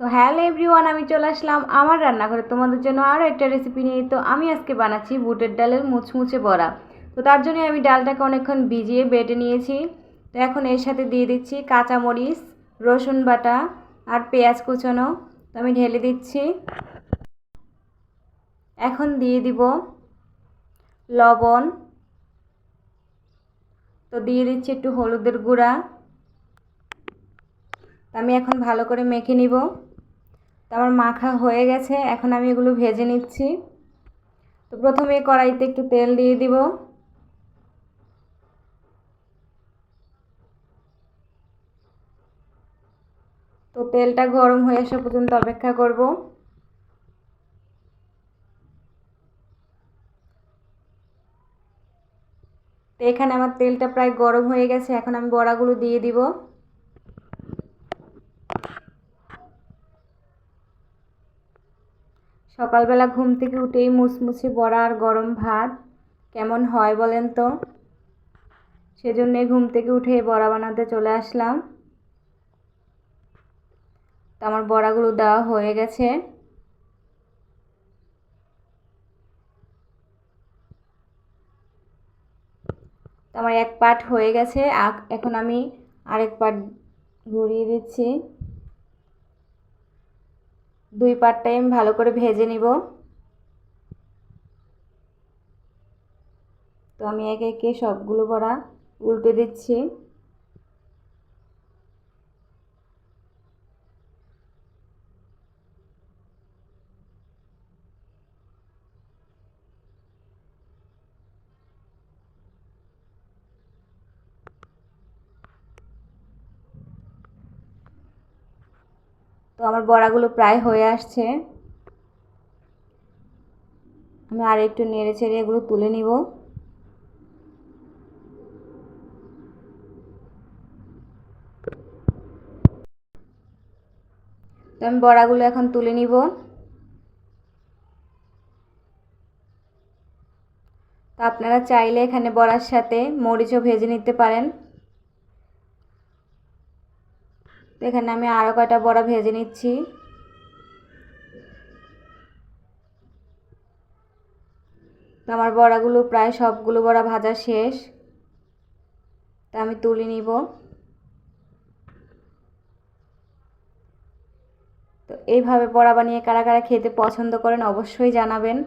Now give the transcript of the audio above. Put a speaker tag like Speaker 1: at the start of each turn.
Speaker 1: So hello everyone, আমি চলে আসলাম আমার রান্নাঘরে তোমাদের জন্য আরও একটা রেসিপি নিয়ে। তো আমি আজকে বানাচ্ছি বুটের ডালের মুচমুচে বড়া। তো তার জন্য আমি ডালটাকে অনেকক্ষণ ভিজিয়ে বেটে নিয়েছি। তো এখন এর সাথে দিয়ে দিচ্ছি কাঁচামরিচ, রসুন বাটা আর পেঁয়াজ কুচানো। তো আমি ঢেলে দিচ্ছি। এখন দিয়ে দিব লবণ। তো দিয়ে দিচ্ছি একটু হলুদের গুঁড়া। আমি এখন ভালো করে মেখে নিব। তো আমার মাখা হয়ে গেছে, এখন আমি এগুলো ভেজে নিচ্ছি। তো প্রথমে কড়াইতে একটু তেল দিয়ে দিব। তো তেলটা গরম হয়ে আসা পর্যন্ত অপেক্ষা করব। তো এখানে আমার তেলটা প্রায় গরম হয়ে গেছে, এখন আমি বড়াগুলো দিয়ে দিব। সকালবেলা ঘুম থেকে উঠেই মুচমুচে বড়া আর গরম ভাত কেমন হয় বলেন তো? সেজন্যই ঘুম থেকে উঠে বড়া বানাতে চলে আসলাম। তো আমার বড়াগুলো দেওয়া হয়ে গেছে। তো আমার এক পার্ট হয়ে গেছে, এখন আমি আরেক পার্ট ঘুরিয়ে দিচ্ছি। দুই পার্টটাই আমি ভালো করে ভেজে নিব। তো আমি একে একে সবগুলো বড়া উল্টে দিচ্ছি। তো আমার বড়াগুলো প্রায় হয়ে আসছে, আমি আর একটু নেড়ে চেড়ে এগুলো তুলে নিব। তো আমি বড়াগুলো এখন তুলে নিব। তো আপনারা চাইলে এখানে বড়ার সাথে মরিচও ভেজে নিতে পারেন। তো এখানে আমি আরও কয়টা বড়া ভেজে নিচ্ছি। তো আমার বড়াগুলো প্রায় সবগুলো বড়া ভাজা শেষ। তা আমি তুলে নিব। তো এইভাবে বড়া বানিয়ে কারা কারা খেতে পছন্দ করেন অবশ্যই জানাবেন।